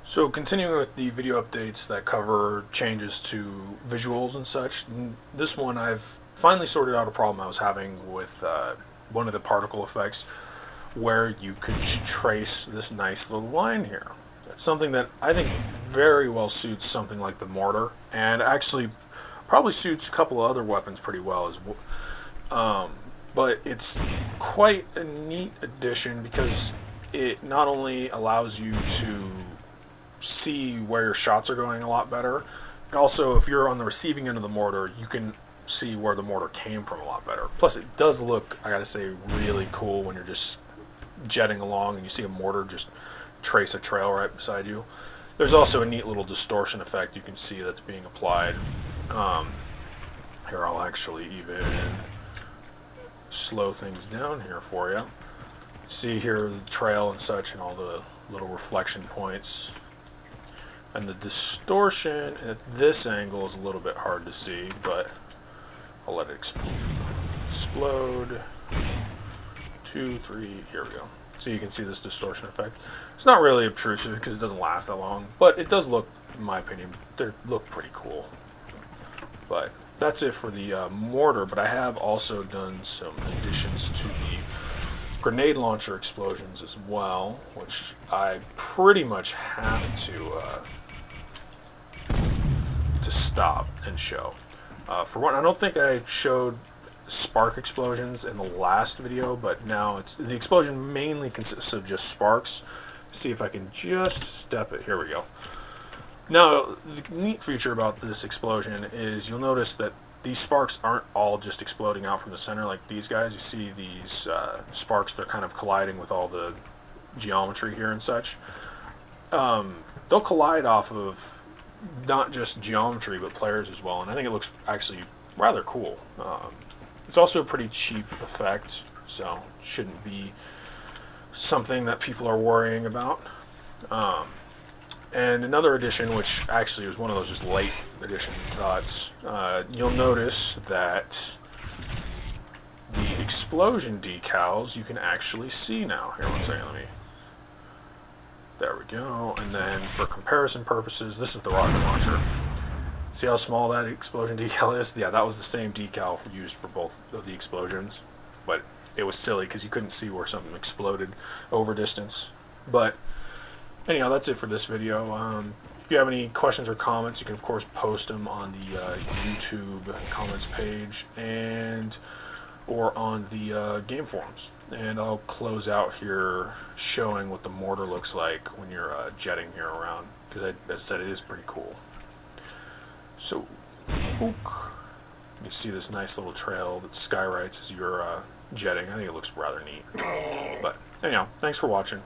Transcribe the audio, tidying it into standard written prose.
So continuing with the video updates that cover changes to visuals and such, this one I've finally sorted out a problem I was having with one of the particle effects where you could trace this nice little line here. It's something that I think very well suits something like the Mortar, and actually probably suits a couple of other weapons pretty well as well. But it's quite a neat addition because it not only allows you to see where your shots are going a lot better. And also, if you're on the receiving end of the mortar, you can see where the mortar came from a lot better. Plus, it does look, I gotta say, really cool when you're just jetting along and you see a mortar just trace a trail right beside you. There's also a neat little distortion effect you can see that's being applied. Here, I'll actually even slow things down here for you. See here the trail and such and all the little reflection points. And the distortion at this angle is a little bit hard to see, but I'll let it explode. 2, 3, here we go. So you can see this distortion effect. It's not really obtrusive because it doesn't last that long, but it does look, in my opinion, they look pretty cool. But that's it for the mortar, but I have also done some additions to the grenade launcher explosions as well, which I pretty much have to stop and show. For one, I don't think I showed spark explosions in the last video, but now the explosion mainly consists of just sparks. See if I can just step it. Here we go. Now, the neat feature about this explosion is you'll notice that these sparks aren't all just exploding out from the center like these guys. You see these sparks, they're kind of colliding with all the geometry here and such. They'll collide off of not just geometry, but players as well, and I think it looks actually rather cool. It's also a pretty cheap effect, so shouldn't be something that people are worrying about. And another addition, which actually was one of those just late addition thoughts, you'll notice that the explosion decals you can actually see now. Here, one second, there we go. And then for comparison purposes, this is the rocket launcher. See how small that explosion decal is? Yeah, that was the same decal used for both of the explosions, but it was silly because you couldn't see where something exploded over distance. But anyhow, that's it for this video. If you have any questions or comments, you can of course post them on the YouTube comments page or on the game forums. And I'll close out here showing what the mortar looks like when you're jetting here around, because as I said, it is pretty cool. So, you see this nice little trail that skywrites as you're jetting. I think it looks rather neat. But anyhow, thanks for watching.